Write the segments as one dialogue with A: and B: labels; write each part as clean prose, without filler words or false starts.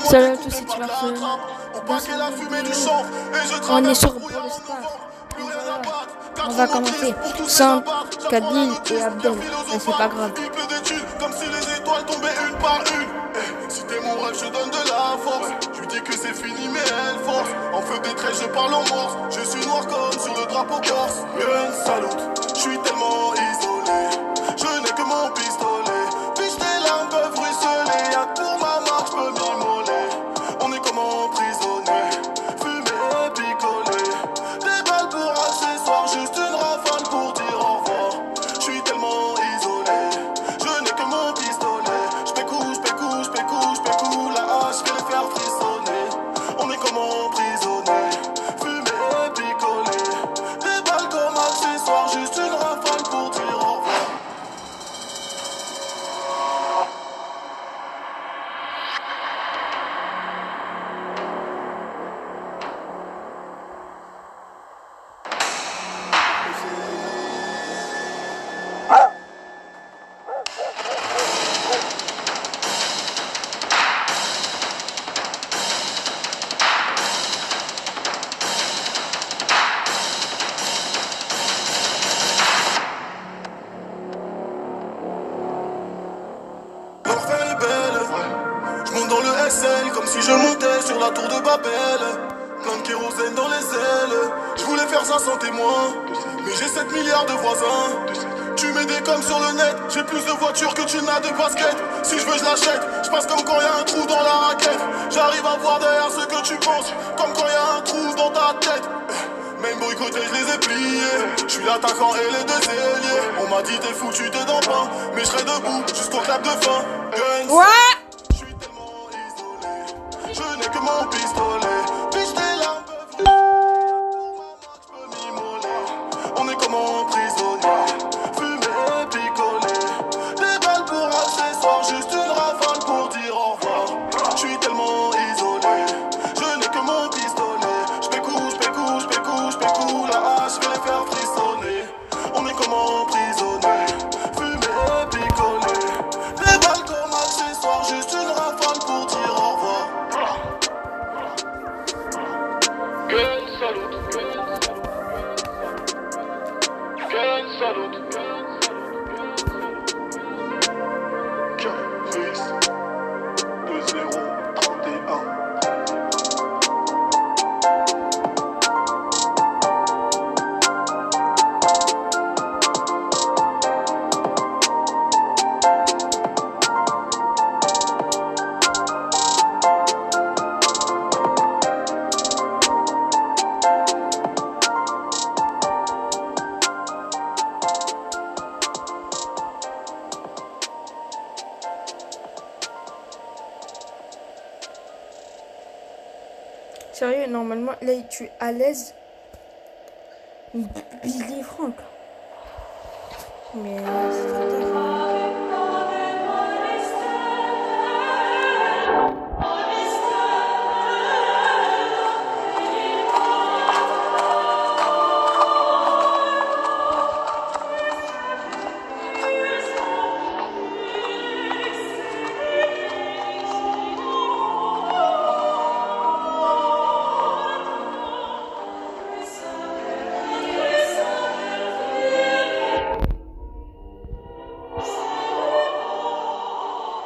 A: Salut à tous, c'est Timarfeu. On est sur Brawl Stars. On va commencer. Sans Kabil et Abdel. Mais c'est pas grave.
B: Comme si les étoiles tombaient une par une. Si t'es mon rêve, je donne de la force. Je lui dis que c'est fini, mais elle force. En feu des traits, je parle en morse. Je suis noir comme sur le drapeau corse. Une salute, je suis tellement isolé. Je n'ai que mon pistolet. Puis tes larmes peuvent ruisseler. Y'a que pour ma marque, je peux m'immoler. On est comme emprisonné. Fumé, picolé. Des balles pour accessoires. Juste une rafale pour dire au revoir. Je suis tellement isolé. Je n'ai que mon pistolet. J'pécou, la hache, je vais les faire frissonner. On est comme emprisonné. Fumé, picolé. Des balles comme accessoires. Juste une rafale pour dire au revoir. L'enfer est belle. Je monte dans le SL comme si je montais sur la tour de Babel. Plein de kérosène dans les ailes. Je voulais faire 500 témoins, mais j'ai 7 milliards de voisins. Tu mets des coms sur le net. J'ai plus de voitures que tu n'as de baskets. Si je veux je l'achète. Je passe comme quand y a un trou dans la raquette. J'arrive à voir derrière ce que tu penses. Comme quand y a un trou dans ta tête. Même boycotté, je les ai pliés. Je suis l'attaquant et les deux ailiers. On m'a dit t'es foutu, t'es dans le pain. Mais je serai debout jusqu'au clap de fin. Guns.
A: Ouais.
B: Je suis tellement isolé. Je n'ai que mon pistolet. Puis tes larmes peuvent pour ma marque, je peux m'immoler. On est comme emprisonné. Fumé, picolé. Des balles pour accessoires. Juste une rafale pour dire au revoir. Je suis tellement isolé. Je n'ai que mon pistolet. J'pécou, la hache, je vais les faire frissonner. On est comme emprisonné. Fumé, picolé. Des balles comme accessoires. Juste une rafale pour dire au revoir.
C: Gun salute. Gun salute.
B: Fix 2031.
A: Sérieux, normalement, là, tu es à l'aise. Billy Franck.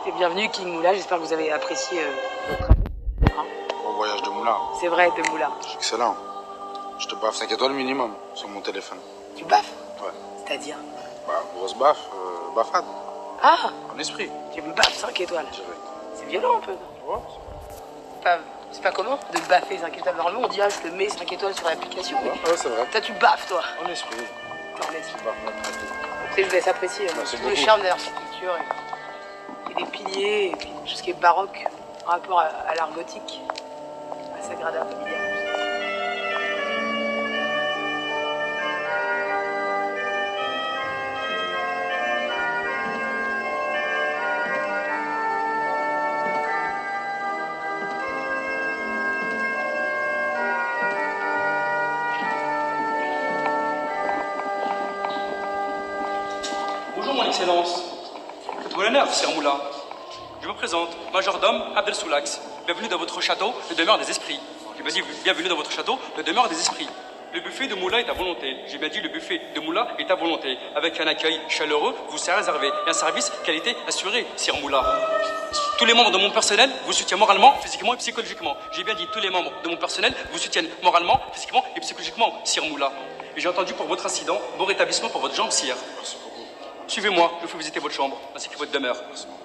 A: Mais
D: bienvenue King Moula, j'espère que vous avez apprécié votre année. Hein,
E: Au voyage de Moula.
D: c'est vrai, de Moula.
E: Excellent. Je te baffe 5 étoiles minimum sur mon téléphone.
D: Tu baffes?
E: Ouais.
D: C'est-à-dire?
E: Bah, grosse baffe, baffade.
D: Ah,
E: En esprit.
D: tu me baffes 5 étoiles.
E: Direct.
D: C'est violent un peu.
E: Ouais.
D: C'est pas comment de baffer 5 étoiles. Normalement on dit ah je te mets 5 étoiles sur l'application. Mais
E: Ouais, c'est vrai.
D: toi tu baffes toi.
E: En esprit.
D: Non, mais
E: Tu baffes notre pratique.
D: tu sais, je vous laisse apprécier
E: Merci
D: tout le
E: beaucoup.
D: charme de l'architecture et des piliers et puis tout ce qui est baroque en rapport à l'art gothique, à Sagrada Familia.
F: Bonjour, mon Excellence. Faites-moi l'honneur, Sir Moulin. Je me présente, majordome Abdel Soulax. Bienvenue dans votre château, le demeure des esprits. J'ai bien dit bienvenue dans votre château, le demeure des esprits. Le buffet de Moula est à volonté. J'ai bien dit le buffet de Moula est à volonté. Avec un accueil chaleureux, vous sert réservé. Et un service qualité assuré, Sir Moula. Tous les membres de mon personnel vous soutiennent moralement, physiquement et psychologiquement. J'ai bien dit tous les membres de mon personnel vous soutiennent moralement, physiquement et psychologiquement, Sir Moula. Et j'ai entendu pour votre incident, bon rétablissement pour votre jambe, Sire.
E: Merci beaucoup.
F: Suivez-moi, je vous fais visiter votre chambre, ainsi que votre demeure.
E: Merci beaucoup.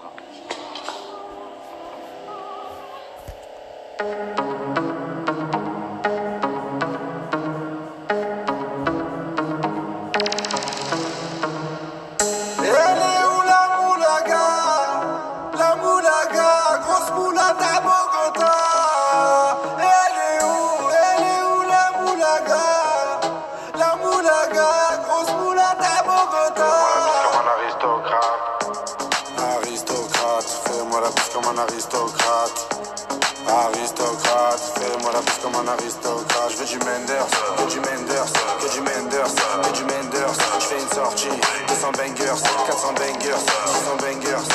G: Aristocrate, fais-moi la bise comme un aristocrate. Je veux du Menders, que du Menders, que du Menders, que du Menders. Je fais une sortie, 200 bangers, 400 bangers, 600 bangers.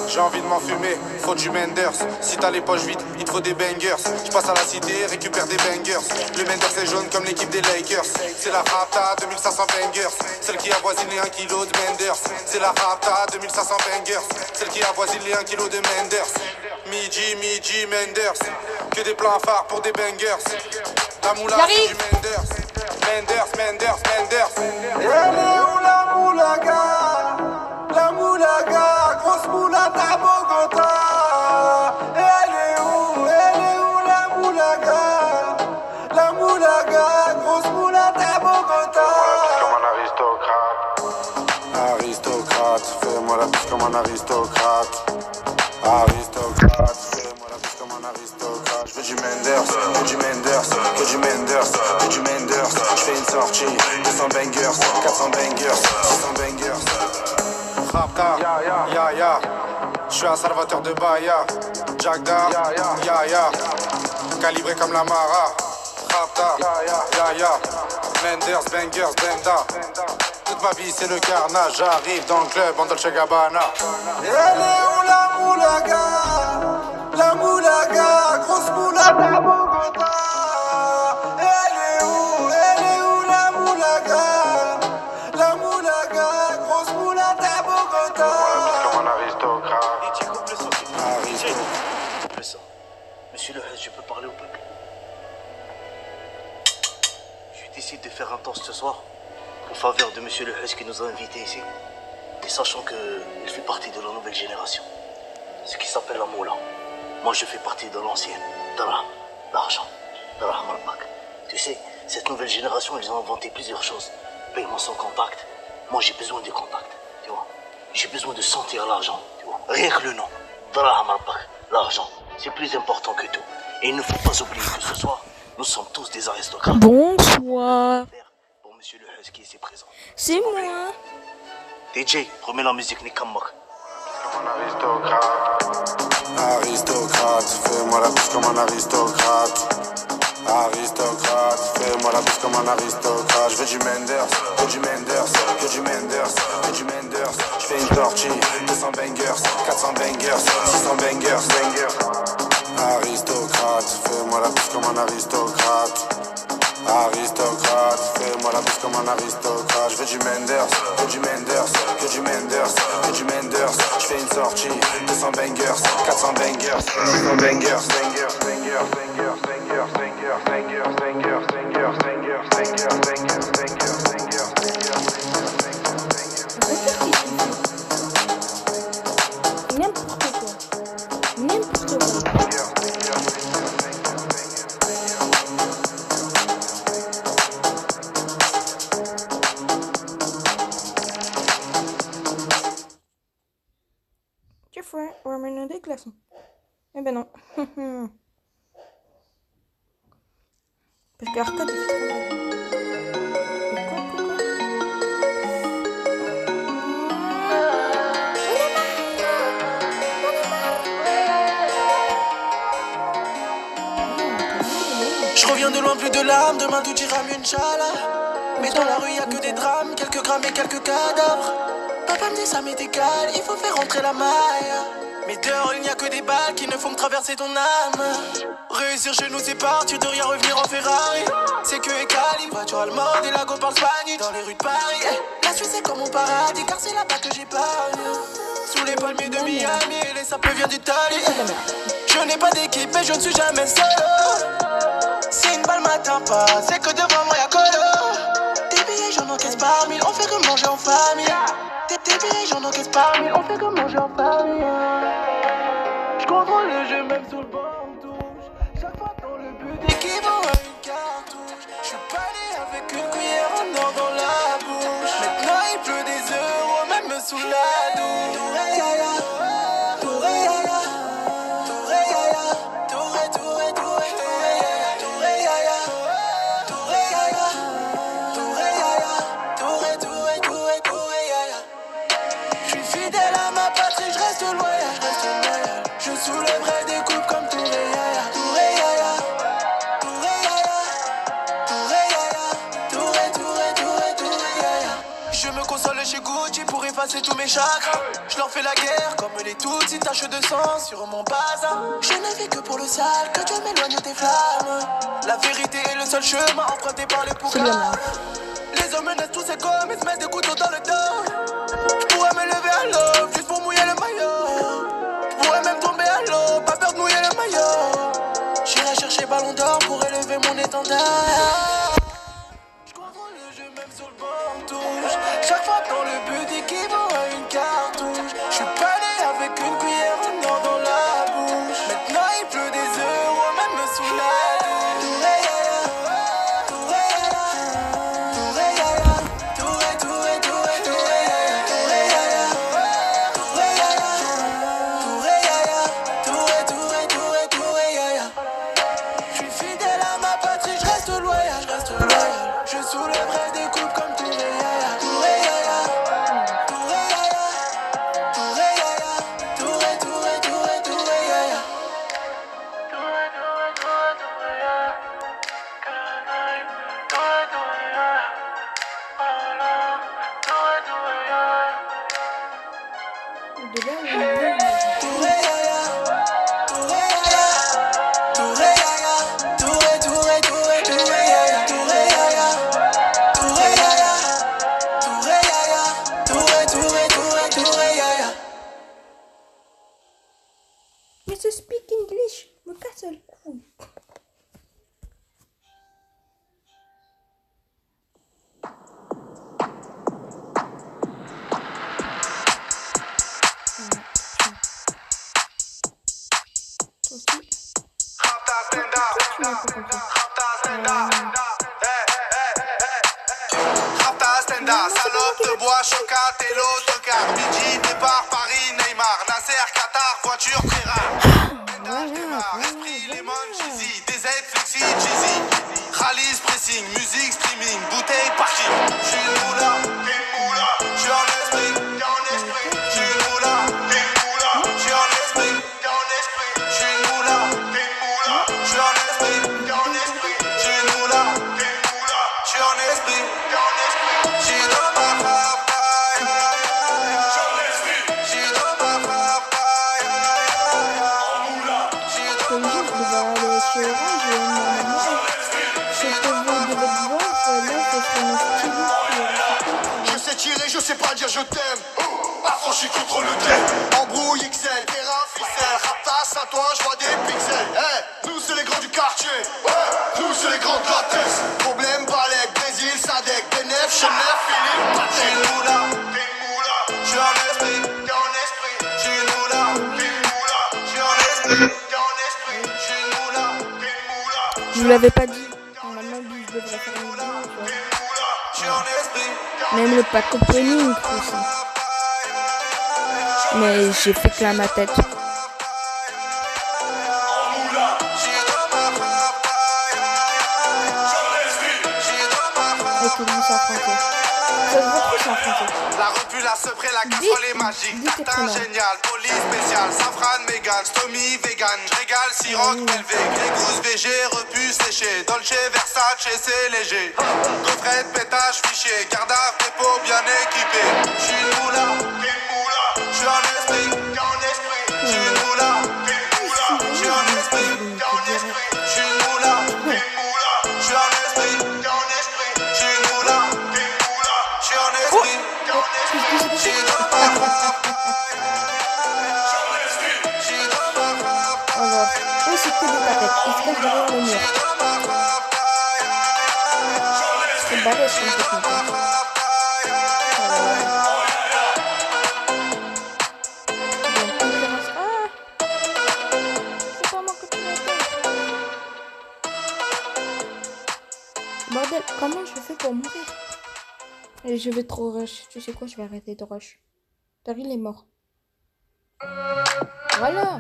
G: J'ai envie de m'enfumer, faut du Menders. Si t'as les poches vides, il te faut des bangers. Je passe à la cité, récupère des bangers. Le Menders est jaune comme l'équipe des Lakers. C'est la Rapta, 2500 bangers. Celle qui avoisine les 1 kg de Menders. C'est la Rapta, 2500 bangers. Celle qui avoisine les 1 kg de Menders. Midi, Menders. Que des plans phares pour des bangers. La moula, c'est du Menders. Menders. Elle est où la moulaga? La moulaga, grosse moulade à Bogota. Elle est où la moulaga? La moulaga, grosse moulade à Bogota. Comme un aristocrate. Aristocrate, fais-moi la bise comme un aristocrate. Aristocrate, fais-moi la bise comme un aristocrate. Je veux du Menders, que du Menders, que du Menders, que du Menders. Je fais une sortie, 200 bangers, 400 bangers, 600 bangers. Rapta, ya. Je suis un salvateur de Bahia. Jagda, ya. Calibré comme la Mara. Rapta, ya. Menders, bangers, benda. Toute ma vie c'est le carnage. J'arrive dans le club en Dolce Gabbana. Elle est où la moulaga? La moulaga, grosse moulaga à Bogota. Elle est où la moulaga? La moulaga, grosse moulaga à Bogota. Comme un aristocrate.
H: Monsieur le Hajj, je peux parler au peuple? Je décide de faire un toast ce soir en faveur de Monsieur le Hajj qui nous a invités ici. Et sachant qu'il fait partie de la nouvelle génération, ce qui s'appelle la moula. Moi je fais partie de l'ancienne, l'argent, Malpak. Tu sais, cette nouvelle génération, ils ont inventé plusieurs choses. Paiement sans contact. Moi j'ai besoin de contact, tu vois. J'ai besoin de sentir l'argent, tu vois. Rien que le nom, Malpak, l'argent, c'est plus important que tout. Et il ne faut pas oublier que ce soir, nous sommes tous des aristocrates.
A: Bonsoir.
H: Pour Monsieur le Hajj qui est ici présent.
A: C'est moi.
H: DJ, remets la musique Nikamok.
G: Comme un aristocrate. Aristocrate, fais-moi la bise comme un aristocrate. Aristocrate, fais-moi la bise comme un aristocrate. Je veux du Menders, que du Menders, que du Menders, que du Menders. Je fais une sortie, 200 bangers, 400 bangers, 600 bangers. Aristocrate, fais-moi la bise comme un aristocrate. Aristocrate, fais-moi la bise comme un aristocrate. Je veux du Menders, que du Menders, que du Menders, que du Menders. Je fais une sortie, 200 bangers, 400 bangers, 600 bangers.
A: N'importe quoi. N'importe quoi. Jeffrey, on va mener des glaçons. Eh ben non. Parce que Arcade, il fait trop mal.
I: Je reviens de loin, plus de larmes, demain tout ira mieux, Inch'Allah. Mais dans la rue y'a que des drames, quelques grammes et quelques cadavres. Papa me dit ça m'est égal, il faut faire rentrer la maille. Mais dehors il n'y a que des balles qui ne font que traverser ton âme. Réussir chez nous c'est partir de rien revenir en Ferrari. C'est que et Cali, voiture allemande et la go parle Spanish. Dans les rues de Paris, la Suisse c'est comme mon paradis car c'est là-bas que j'épargne. Sous les palmiers de Miami et les sapes viennent d'Italie. Je n'ai pas d'équipe et je ne suis jamais solo. Si une balle m'atteint pas, c'est que devant moi y'a colo. Des billets j'en encaisse par mille, on fait que manger en famille. Des billets j'en encaisse par mille, on fait que manger en famille. Je contrôle le jeu même sous le banc on touche. Chaque fois dans le but équivalent à une cartouche. Je suis pas né avec une cuillère en or dans la bouche. Maintenant il pleut des euros même sous la douche. Je soulèverai des coupes comme Touré Yaya. Touré Yaya. Touré Yaya. Touré Yaya. Je me console chez Gucci pour effacer tous mes chakras. Je leur fais la guerre comme les toutes une tache de sang sur mon bazar. Je ne vis que pour le sale, que Dieu m'éloigne tes flammes. La vérité est le seul chemin emprunté par les poucas. Les hommes naissent tous égaux mais se mettent des couteaux dans le dos. Je pourrais me lever à l'aube juste pour mouiller le maillot. Je pourrais même tomber à l'eau, pas peur de mouiller le maillot. J'irai chercher ballon d'or pour élever mon étendard. Je contrôle le jeu même sur le banc on touche. Chaque fois dans le but équivalent à une cartouche. Je suis pas né avec une cuillère en or dans la bouche. Maintenant il pleut des euros même sous la douche.
A: Mais ce speak English me casse le cou.
G: Salope de bois, chocat et l'autocar. Midi, départ, Paris, Neymar, Nasser, Qatar, voiture très rare. Esprit, lemon, cheesy, DZ, flexi, cheesy. Rallye, pressing, musique, streaming, bouteille, parking. J'suis une moula, t'es une moula. J'suis en esprit, t'es en esprit. J'suis une moula, t'es une moula. J'suis en esprit, t'es en esprit. J'suis une moula, t'es une moula. J'suis en esprit, t'es en esprit. J'suis une moula, t'es une moula. J'suis en esprit, t'es en esprit. J'suis dans ma papaye. J'suis dans ma papaye.
A: Comme dit, je devais aller chez Orange et normalement, je peux vous de votre voix, là, c'est ce qu'on a stylé.
B: Je sais tirer, je sais pas dire je t'aime. Affranchi contre le thème. Embrouille XL, terrain, ficelle. Raptas à toi, je vois des pixels. Hey, nous c'est les grands du quartier. Ouais, nous c'est les grands de la tête. Problème, Balek, Brésil, Sadek, Benef, Chenef, Philippe, Patek. J'suis une moula, t'es une moula. J'suis en esprit, t'es en esprit. J'suis une moula, t'es une moula. J'suis en esprit, t'es en esprit. J'suis une moula, t'es une moula.
A: Je vous l'avais pas dit. Normalement, je devrais faire une vidéo, tu vois.
G: J'suis en esprit.
A: Même le pack opening aussi. Mais j'ai fait que à ma tête. Ok, lui, c'est en français. Ça se retrouve, c'est en français.
G: La revue, la sepré, la casserole est magique. Tartin génial, police spécial, safran, mégan, stomy, vegan, régal, siroc, élevé, grégousse, VG, repu, séché, Dolce, Versace, c'est léger. Coffret, pétage, fichier, garde à dépôt bien équipé. J'suis une moula, t'es une moula. J'suis en esprit, t'es en esprit.
H: Je suis une moula, je suis un esprit, je suis une moula, je suis un esprit, je suis une moula, je suis un esprit, je suis dans ma
A: Alors, eux, c'est que des tapettes. Ils se cachent derrière le mur. C'est balèze comme technique. Hein. C'est pas moi que tu m'appelles. Bordel, comment je fais pour mourir? Et je vais trop rush. Tu sais quoi, je vais arrêter de rush. Daryl est mort. Voilà.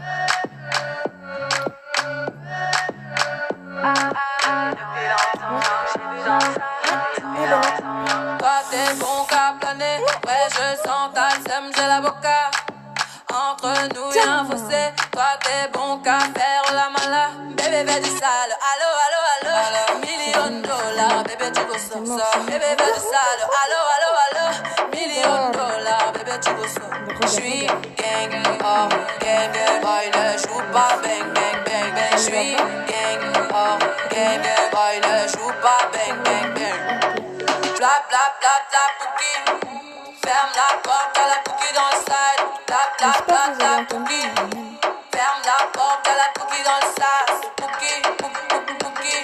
J: Toi t'es bon qu'à planer, ouais je sens ta sème, j'ai l'avocat. Entre nous y'a un fossé, toi t'es bon qu'à faire la mala. Bébé fais du sale, allo allo allo, million dollars, bébé tu veux ça. Bébé fais du sale, allo allo allo, million dollars, bébé tu veux ça. J'suis gang, oh gang, boy ne joue pas bang bang bang bang. J'suis gang, oh gang, boy ne joue pas bang bang bang. Bla bla bla bla pouki, ferme la porte à la pouki dans le side. Bla bla bla bla pouki, ferme la porte à la pouki dans le side. Pouki, pouki, pouki,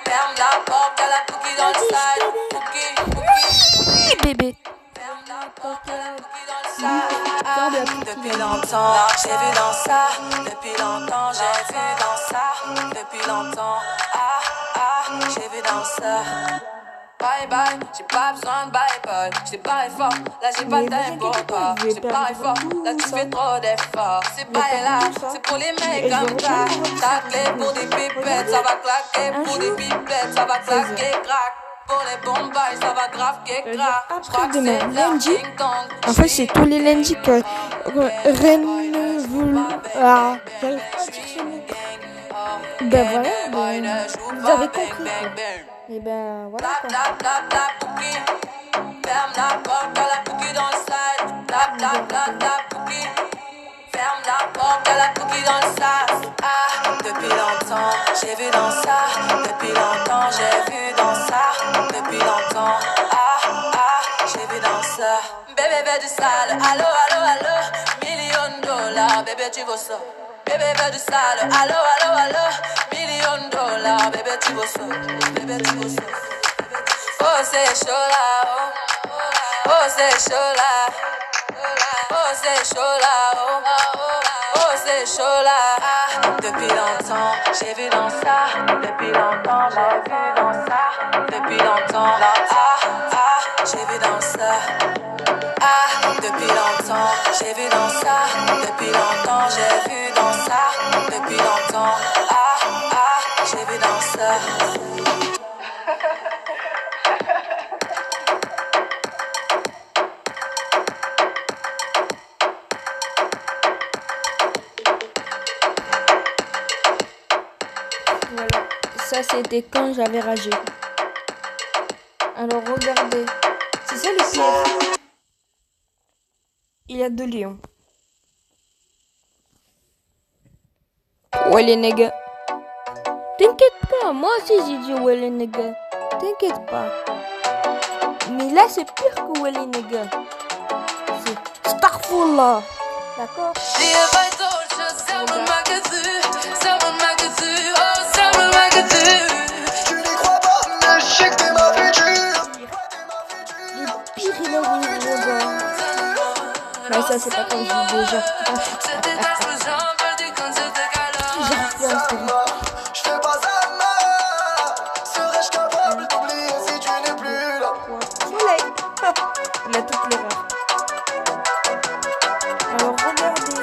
J: ferme la porte à la pouki dans le side. Pouki, pouki,
A: Bébé.
J: ferme la porte à la pouki dans le side. Depuis longtemps, j'ai vu dans ça. Depuis longtemps, j'ai vu dans ça. Depuis longtemps, j'ai vu dans ça. Bye bye, j'ai pas besoin de bye bye. J't'ai barré fort, là j'ai pas le temps pour toi. J't'ai barré fort, là tu fais trop d'efforts. C'est pas là, c'est pour les mecs comme ça. Ta clé pour des pipettes, ça va claquer. Pour des pipettes, ça va claquer, crack. Pour les bombes, ça va grave crack.
A: Après demain, lundi. En fait, c'est tous les lundis que Rennes ah, j'arrive pas à dire ce mot. Ben voilà, ben, vous avez compris. Et ben voilà quoi.
J: Ferme la porte à la cookie dans le side. Bla bla bla bla cookie. Ferme la porte à la cookie dans le side. Depuis longtemps, j'ai vu dans ça. Depuis longtemps, j'ai vu dans ça. Depuis longtemps, j'ai vu dans ça. Bébé veut du sale, allo allo allo. Million dollars, bébé tu veux ça. Bébé veut du sale, allo allo allo. Million dollars, bébé tu veux ça. Bébé tu veux ça. Oh c'est chaud là, oh. Oh c'est chaud là. Oh c'est chaud là, oh. Oh c'est chaud là. Depuis longtemps, j'ai vu dans ça. Depuis longtemps, j'ai vu dans ça. Depuis longtemps, j'ai vu dans ça. Depuis longtemps, j'ai vu dans ça. Depuis longtemps, j'ai vu dans ça. Depuis longtemps, j'ai vu dans ça.
A: Voilà, ça c'était quand j'avais ragé. Alors regardez, c'est ça le pire. Il y a 2 lions. Ouais les nègres. T'inquiète pas, moi aussi j'ai dit ouais les nègres. T'inquiète pas. Mais là c'est pire que ouais les nègres. C'est Starfall. D'accord?
I: Tu n'y crois pas, mais je sais que t'es ma future.
A: Le pire il a oui les gars. Mais ça c'est pas comme je dis déjà.
I: Je fais pas ça mal. Serais-je capable d'oublier si tu n'es plus là?
A: Soleil. On a toutes les rêves. Alors regardez.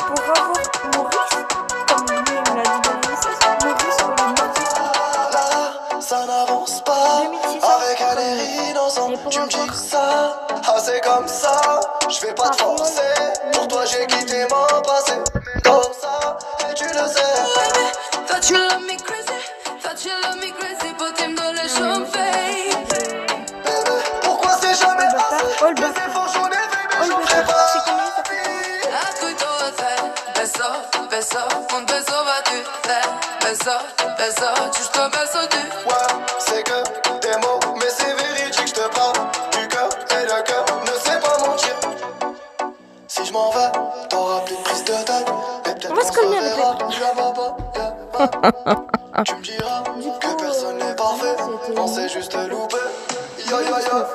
A: Pour avoir Maurice, comme lui il me l'a dit dans le message, Maurice pour le mois.
I: Ça n'avance pas.
A: 2600.
I: Avec un air innocent, tu me dis ça. Ah c'est comme ça, je vais pas te forcer. Pour toi j'ai quitté mon passé. Comme ça, et tu le sais.
J: Thought you love me crazy, but him don't let you fade.
I: Bébé, pourquoi c'est jamais assez?
A: All back.
I: Les efforts j'en ai fait, mais
A: All
I: j'en
A: back.
I: ferai pas.
A: C'est combien ça fait?
J: Ask we un beso va tu faire. Beso, juste un beso tu.
I: Ouais, c'est que des mots, mais c'est véridique, je te parle du cœur et le cœur ne sait pas mentir. Si je m'en vais, t'auras plus de prise de tête. Et peut-être qu'on se verra là-bas. Tu me diras que personne n'est parfait. On s'est juste loupé. Yo yo yo.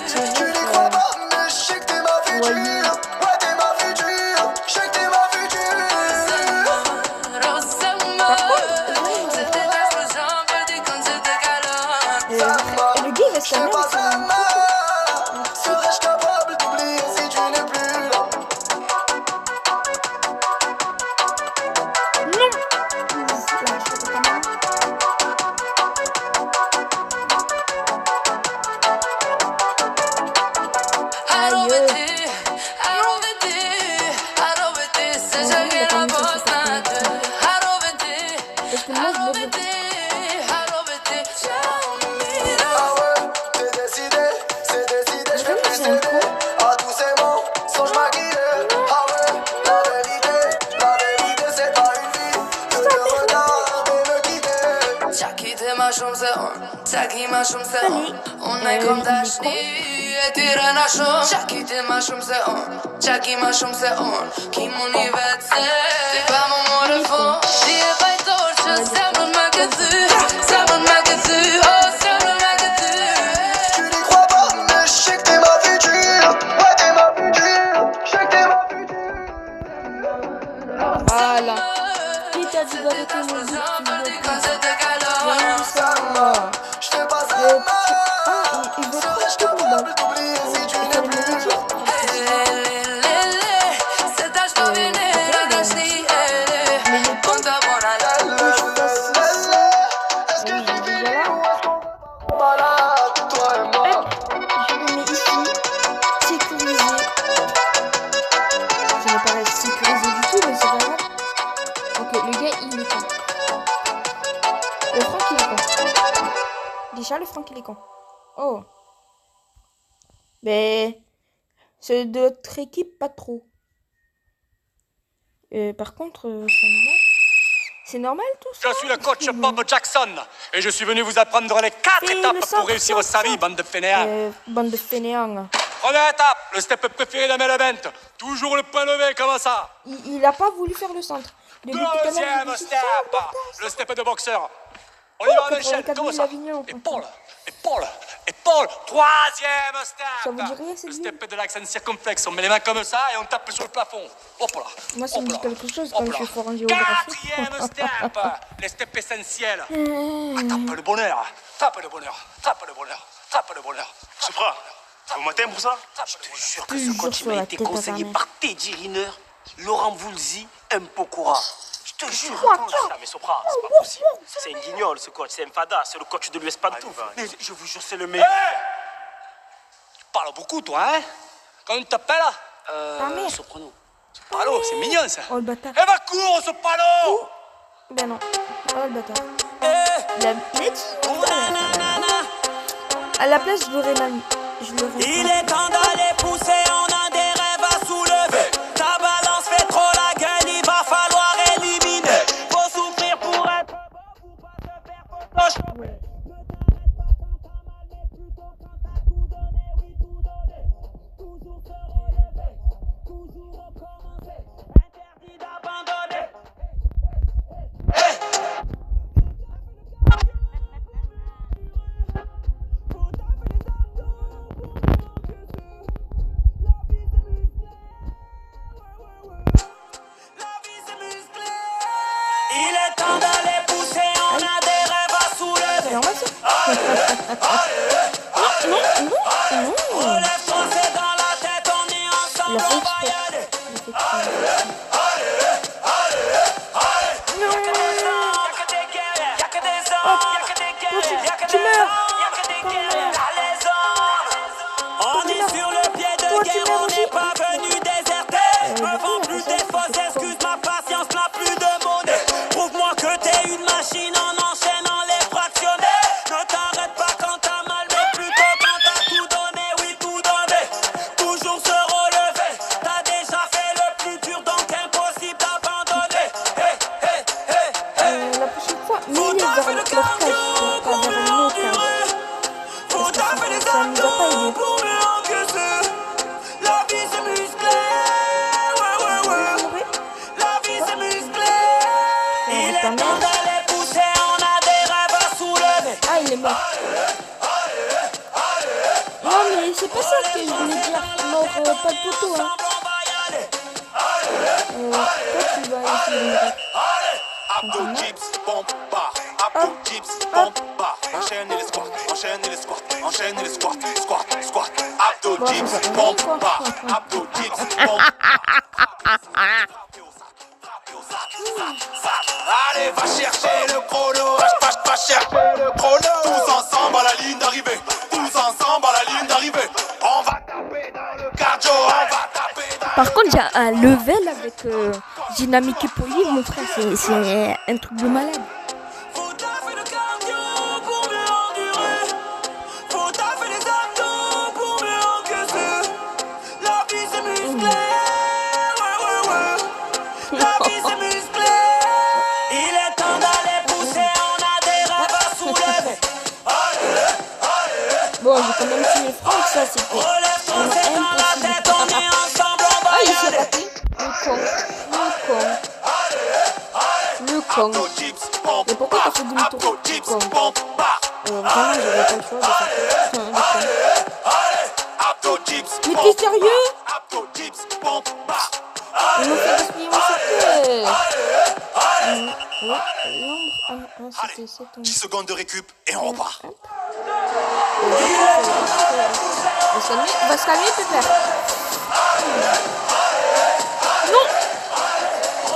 I: Tu n'y crois pas, mais je sais que t'es ma future. Ouais, t'es ma future. Je sais que t'es ma future.
A: Et le gars il reste la même.
I: Serais-je capable d'oublier si tu n'es plus là? Ah ouais, c'est décidé, je vais plus céder à tous ces mots, sans je maquiller. Ah ouais, la vérité c'est pas une vie que de regarder me quitter.
J: T'as quitté ma chambre, c'est on. T'as quitté ma chambre, c'est on. On est comme Dashni et Tirana chambre. T'as quitté ma chambre, c'est on. T'as quitté ma chambre, c'est on. Qui mon anniversaire, c'est pas mon mot de fond. J'y ai pas torche, c'est mon magasin. C'est mon magasin, oh, c'est mon magasin.
I: Tu n'y crois pas, mais je sais que t'es ma future. Ouais, t'es ma future. Je sais que t'es ma future.
A: Voilà. Qui t'a dit d'arrêter mes musiques?
I: Je fais pas ça. Serais-je capable d'oublier si tu n'es plus là? Est-ce que je vis ou est-ce qu'on est malade, toi et moi?
A: Je le mets ici, sécurisé. Ça me paraît sécurisé du tout, mais c'est pas grave. Ok, le gars il est con. Le Franck il est con. Déjà le Franck il est con. Oh. Mais c'est de notre équipe pas trop. Par contre, c'est normal. C'est normal tout ça.
F: Je suis le coach Bob Jackson et je suis venu vous apprendre les 4
A: Et
F: étapes
A: le
F: pour
A: centre,
F: réussir sa vie, bande de fainéants.
A: Bande de fainéants.
F: Première étape, le step préféré de Melvent. Toujours le point levé, comment ça?
A: Il a pas voulu faire le centre. Depuis tout à l'heure, il
F: Deuxième
A: dit,
F: step,
A: c'est
F: le step de boxeur. On y va en échelle,
A: 84
F: comment
A: 000
F: ça?
A: Avignon.
F: Épaule. Troisième step.
A: Ça vous dit rien, c'est
F: le
A: lui?
F: step de l'accent circonflexe. On met les mains comme ça et on tape sur le plafond. Hop là.
A: Moi, ça me dit
F: Hop là.
A: quelque chose
F: Hop
A: quand je
F: là.
A: suis fort en géographie.
F: Quatrième step, les steps essentiels. Tape le bonheur. Tape le bonheur.
H: Sopra, au matin pour ça?
F: Je te jure
H: Que
A: Toujours
H: ce coach
A: sur
H: m'a
A: la
H: été
A: tête à ta
H: conseillé
A: mère.
H: par Teddy Riner, Laurent Voulzy, M. Pokora. Je te jure.
K: Ah mais Sopra, c'est pas possible. C'est un guignol ce coach, c'est un fada, c'est le coach de l'US Pantouf. Mais je vous jure, c'est le meilleur.
F: Tu parles beaucoup, toi, hein? Quand on t'appelle?
A: Ta mère.
F: Soprano. Soprano, c'est mignon, ça.
A: Oh le bâtard.
F: Eh ben, cours, Soprano!
A: Ben non. Oh le bâtard. Il est dit. À la place, je l'aurais mal mis.
L: Il est temps d'aller pousser, on a des rêves à soulever. Ta balance fait trop la gueule, il va falloir éliminer. Faut souffrir pour être beau, faut pas se faire photoche. Toujours se relever, toujours recommencer. Interdit d'abandonner. Il est temps d'aller pousser, on a des rêves à soulever. Relève-toi, c'est dans la tête, on est ensemble, on va y aller. Y'a que des guerriers, y'a que des hommes, y'a que des guerriers, y'a que des hommes, y'a que des guerriers, y'a les hommes. On est sur le pied de guerre, on n'est pas venu déserter. Me vends plus des fausses excuses, ma patience n'a plus de monnaie. Prouve-moi que t'es une machine en enchaînant les fractionnés. Ne t'arrête pas quand t'as mal, mais plutôt quand t'as tout donné, oui tout donné.
A: j'allais dire mort, pas de poteau, hein. Toi, tu vas essayer de me dire.
I: Abdo Gibbs, pompe, bar. Abdo Gibbs, pompe, bar. Enchaîne les squats, enchaîne les squats, enchaîne les squats, squat, squat. Abdo Gibbs, pompe, bar. Abdo Gibbs, pompe. Allez, va chercher le chrono, va chercher le chrono. Tous ensemble à la ligne d'arrivée, tous ensemble à la ligne d'arrivée. On va taper dans le cardio, on va taper dans.
A: Par contre, j'ai un level avec Dynamique et Poli, mon frère, c'est un truc de malade.
L: Faut taffer le cardio pour mieux endurer. Faut taffer les abdos pour mieux encaisser. La vie c'est musclé, ouais. La vie c'est musclé. Il est temps d'aller pousser, on a des rêves à soulever.
A: Bon, j'ai quand même tué Franck, ça c'était impossible. Ah, il s'est raté. Le con. Et pourquoi t'as fait demi-tour? Con. Vraiment, j'avais pas le choix de faire ça. Mais t'es sérieux? Ils m'ont fait gaspiller mon cercueil. L'ombre, c'était 7 ans.
I: 10 secondes de récup et on repart.
A: On va se calmer, Pépère. Non.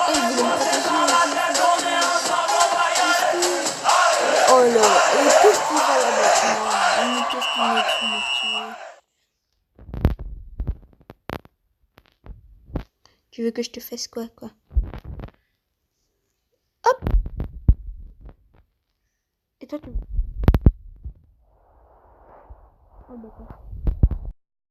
A: Il voulait me protéger. Oh là, et qu'est-ce qu'il va là-bas? Mais qu'est-ce qu'il met sur mon petit? Tu veux que je te fasse quoi? Hop. Et toi, tu... Oh, d'accord.